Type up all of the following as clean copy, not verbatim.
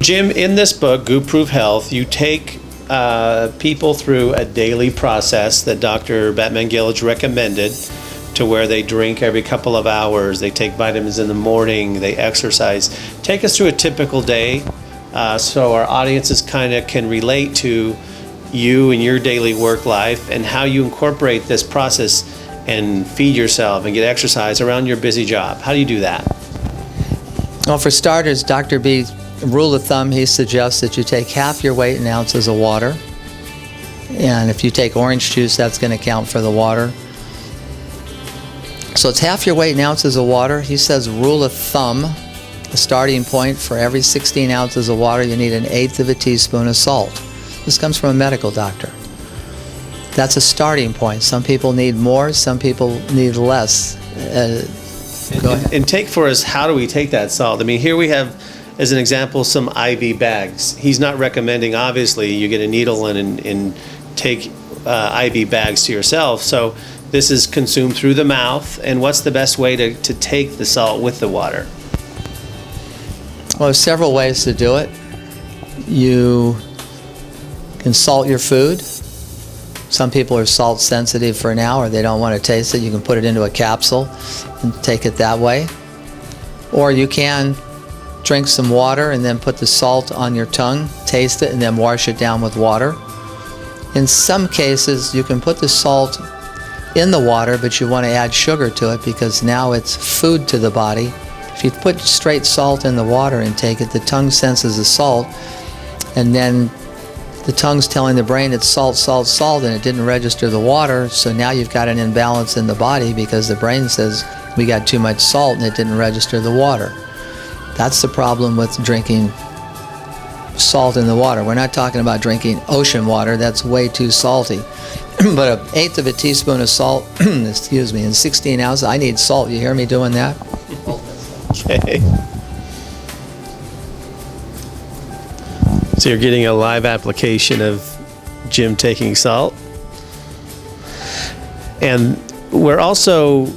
Jim, in this book, Goop Proof Health, you take people through a daily process that Dr. Batman Gillich recommended, to where they drink every couple of hours, they take vitamins in the morning, they exercise. Take us through a typical day so our audiences kind of can relate to you and your daily work life and how you incorporate this process and feed yourself and get exercise around your busy job. How do you do that? Well, for starters, Dr. B, rule of thumb, he suggests that you take half your weight in ounces of water. And if you take orange juice, that's going to count for the water. So it's half your weight in ounces of water. He says rule of thumb, the starting point for every 16 ounces of water, you need 1/8 of a teaspoon of salt. This comes from a medical doctor. That's a starting point. Some people need more, some people need less. Go ahead. And take for us, how do we take that salt? I mean, here we have, as an example, some IV bags. He's not recommending, obviously, you get a needle and take IV bags to yourself. So this is consumed through the mouth. And what's the best way to take the salt with the water? Well, there's several ways to do it. You can salt your food. Some people are salt sensitive for now, or they don't want to taste it. You can put it into a capsule and take it that way. Or you can drink some water and then put the salt on your tongue, taste it, and then wash it down with water. In some cases, you can put the salt in the water, but you want to add sugar to it because now it's food to the body. If you put straight salt in the water and take it, the tongue senses the salt, and then the tongue's telling the brain it's salt, salt, salt, and it didn't register the water, so now you've got an imbalance in the body because the brain says we got too much salt and it didn't register the water. That's the problem with drinking salt in the water. We're not talking about drinking ocean water, that's way too salty. But 1/8 of a teaspoon of salt, excuse me, in 16 ounces, I need salt. You hear me doing that? Okay. So you're getting a live application of Jim taking salt. And we're also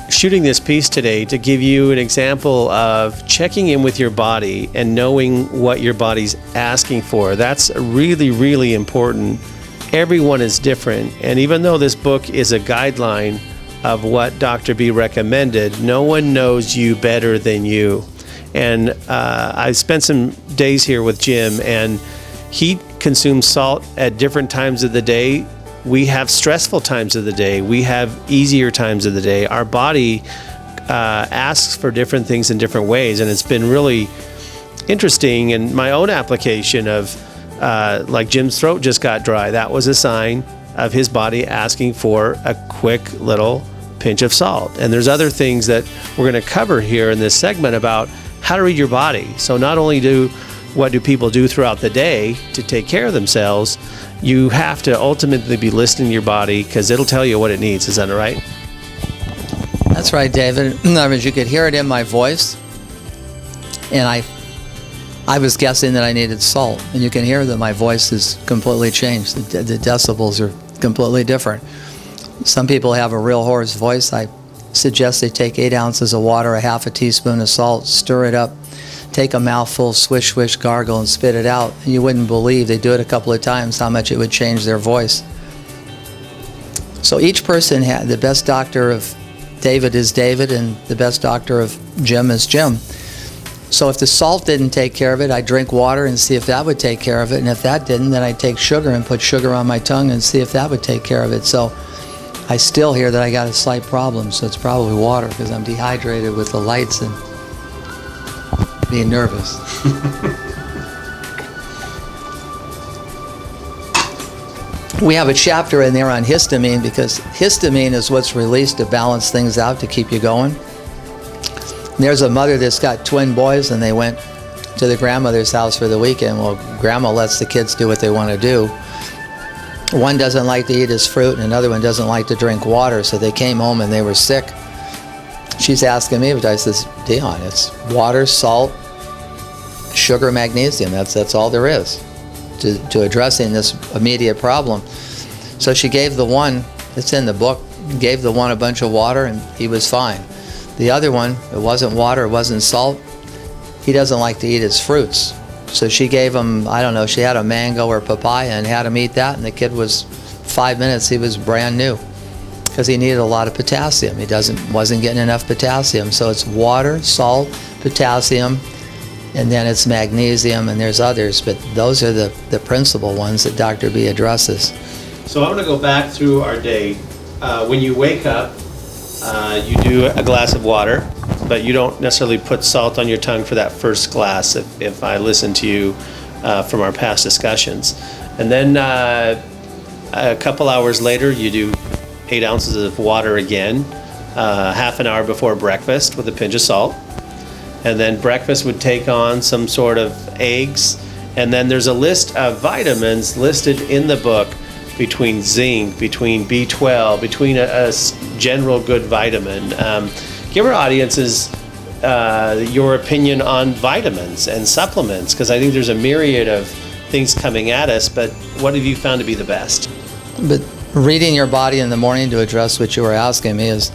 shooting this piece today to give you an example of checking in with your body and knowing what your body's asking for. That's really, really important. Everyone is different. And even though this book is a guideline of what Dr. B recommended, no one knows you better than you. And I spent some days here with Jim, and he consumes salt at different times of the day. We have stressful times of the day. We have easier times of the day. Our body asks for different things in different ways, and it's been really interesting. In my own application of, like Jim's throat just got dry, that was a sign of his body asking for a quick little pinch of salt. And there's other things that we're going to cover here in this segment about how to read your body. So not only what do people do throughout the day to take care of themselves, you have to ultimately be listening to your body because it'll tell you what it needs. Is that right? That's right, David. In other words, you could hear it in my voice, and I was guessing that I needed salt, and you can hear that my voice is completely changed. The decibels are completely different. Some people have a real hoarse voice. I suggest they take 8 ounces of water, a half a teaspoon of salt, stir it up, take a mouthful, swish, swish, gargle, and spit it out. And you wouldn't believe, they do it a couple of times, how much it would change their voice. So each person had, the best doctor of David is David, and the best doctor of Jim is Jim. So if the salt didn't take care of it, I'd drink water and see if that would take care of it. And if that didn't, then I'd take sugar and put sugar on my tongue and see if that would take care of it. So I still hear that I got a slight problem, so it's probably water because I'm dehydrated with the lights and being nervous. We have a chapter in there on histamine because histamine is what's released to balance things out, to keep you going. There's a mother that's got twin boys, and they went to the grandmother's house for the weekend. Well, grandma lets the kids do what they want to do. One doesn't like to eat his fruit, and another one doesn't like to drink water, so they came home and they were sick. She's asking me, but I says, Dion, it's water, salt, sugar, magnesium. That's all there is to addressing this immediate problem. So she gave the one, it's in the book, gave the one a bunch of water, and he was fine. The other one, it wasn't water, it wasn't salt. He doesn't like to eat his fruits. So she gave him, I don't know, she had a mango or papaya and had him eat that, and the kid was 5 minutes, he was brand new because he needed a lot of potassium. He wasn't getting enough potassium. So it's water, salt, potassium, and then it's magnesium, and there's others, but those are the principal ones that Dr. B addresses. So I'm going to go back through our day. When you wake up, you do a glass of water, but you don't necessarily put salt on your tongue for that first glass if I listen to you from our past discussions. And then a couple hours later, you do 8 ounces of water again, half an hour before breakfast with a pinch of salt. And then breakfast would take on some sort of eggs. And then there's a list of vitamins listed in the book between zinc, between B12, between a general good vitamin. Give our audiences your opinion on vitamins and supplements, because I think there's a myriad of things coming at us, but what have you found to be the best? But reading your body in the morning, to address what you were asking me, is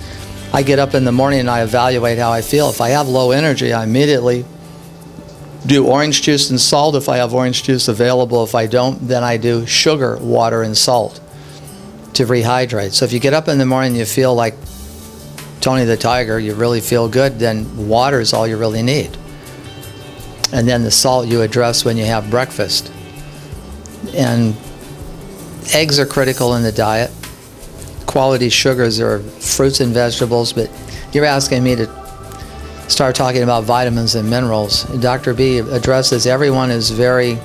I get up in the morning and I evaluate how I feel. If I have low energy, I immediately do orange juice and salt if I have orange juice available. If I don't, then I do sugar, water, and salt to rehydrate. So if you get up in the morning and you feel like Tony the Tiger, you really feel good, then water is all you really need. And then the salt you address when you have breakfast. And eggs are critical in the diet. Quality sugars are fruits and vegetables, but you're asking me to start talking about vitamins and minerals. Dr. B addresses everyone is very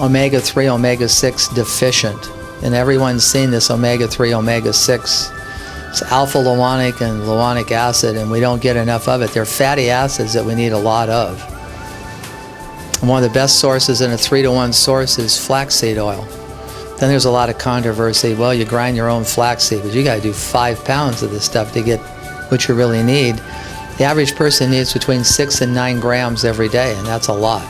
omega-3, omega-6 deficient, and everyone's seen this omega-3, omega-6. It's alpha-leuonic and leuonic acid, and we don't get enough of it. They're fatty acids that we need a lot of. And one of the best sources in a 3-to-1 source is flaxseed oil. Then there's a lot of controversy. Well, you grind your own flaxseed, but you got to do 5 pounds of this stuff to get what you really need. The average person needs between 6 and 9 grams every day, and that's a lot.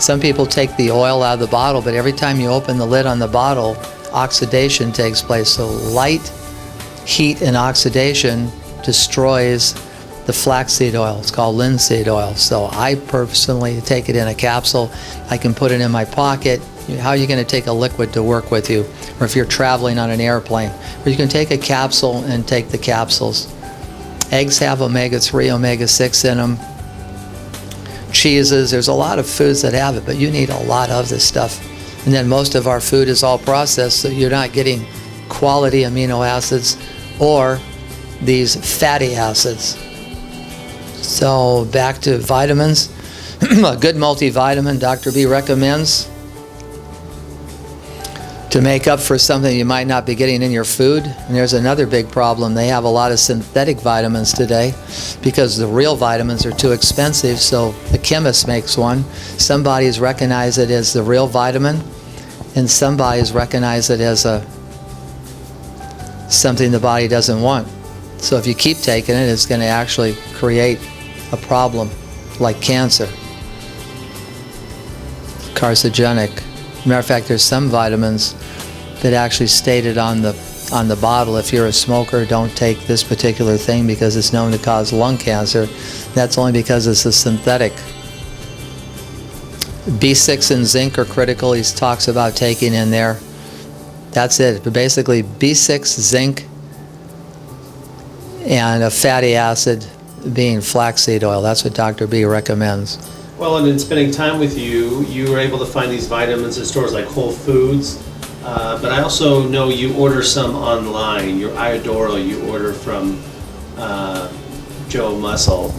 Some people take the oil out of the bottle, but every time you open the lid on the bottle, oxidation takes place. So light, heat, and oxidation destroys the flaxseed oil. It's called linseed oil. So I personally take it in a capsule. I can put it in my pocket. How are you going to take a liquid to work with you? Or if you're traveling on an airplane, or you can take a capsule and take the capsules. Eggs have omega-3, omega-6 in them. Cheeses, there's a lot of foods that have it, but you need a lot of this stuff. And then most of our food is all processed, so you're not getting quality amino acids or these fatty acids. So back to vitamins. A good multivitamin Dr. B recommends to make up for something you might not be getting in your food. And there's another big problem. They have a lot of synthetic vitamins today because the real vitamins are too expensive, so the chemist makes one. Some bodies recognize it as the real vitamin, and some bodies recognize it as something the body doesn't want. So if you keep taking it, it's going to actually create a problem like cancer, carcinogenic. Matter of fact, there's some vitamins that actually stated on the bottle, if you're a smoker, don't take this particular thing because it's known to cause lung cancer. That's only because it's a synthetic. B6 and zinc are critical. He talks about taking in there. That's it. But basically, B6, zinc, and a fatty acid being flaxseed oil. That's what Dr. B recommends. Well, and in spending time with you, you were able to find these vitamins at stores like Whole Foods, but I also know you order some online. Your Iodoro you order from Joe Muscle.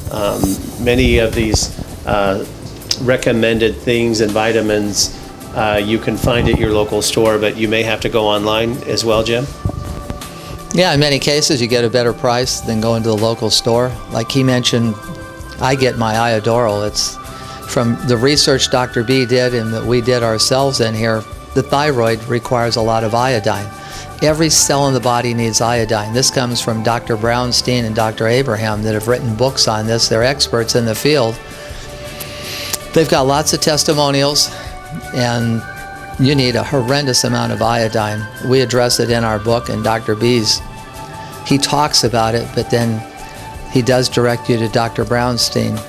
Many of these recommended things and vitamins you can find at your local store, but you may have to go online as well, Jim? Yeah, in many cases you get a better price than going to the local store. Like he mentioned, I get my Iodoro. It's from the research Dr. B did and that we did ourselves in here. The thyroid requires a lot of iodine. Every cell in the body needs iodine. This comes from Dr. Brownstein and Dr. Abraham that have written books on this. They're experts in the field. They've got lots of testimonials, and you need a horrendous amount of iodine. We address it in our book, and Dr. B's, he talks about it, but then he does direct you to Dr. Brownstein.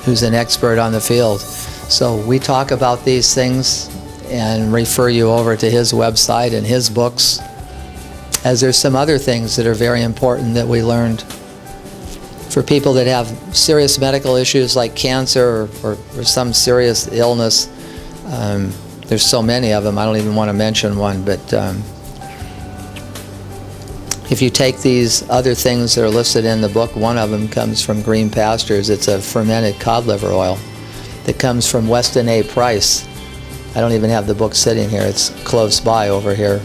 who's an expert on the field. So we talk about these things and refer you over to his website and his books, as there's some other things that are very important that we learned for people that have serious medical issues like cancer or some serious illness. There's so many of them, I don't even want to mention one, but if you take these other things that are listed in the book, one of them comes from Green Pastures. It's a fermented cod liver oil that comes from Weston A. Price. I don't even have the book sitting here. It's close by over here.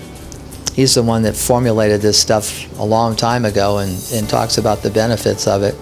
He's the one that formulated this stuff a long time ago and talks about the benefits of it.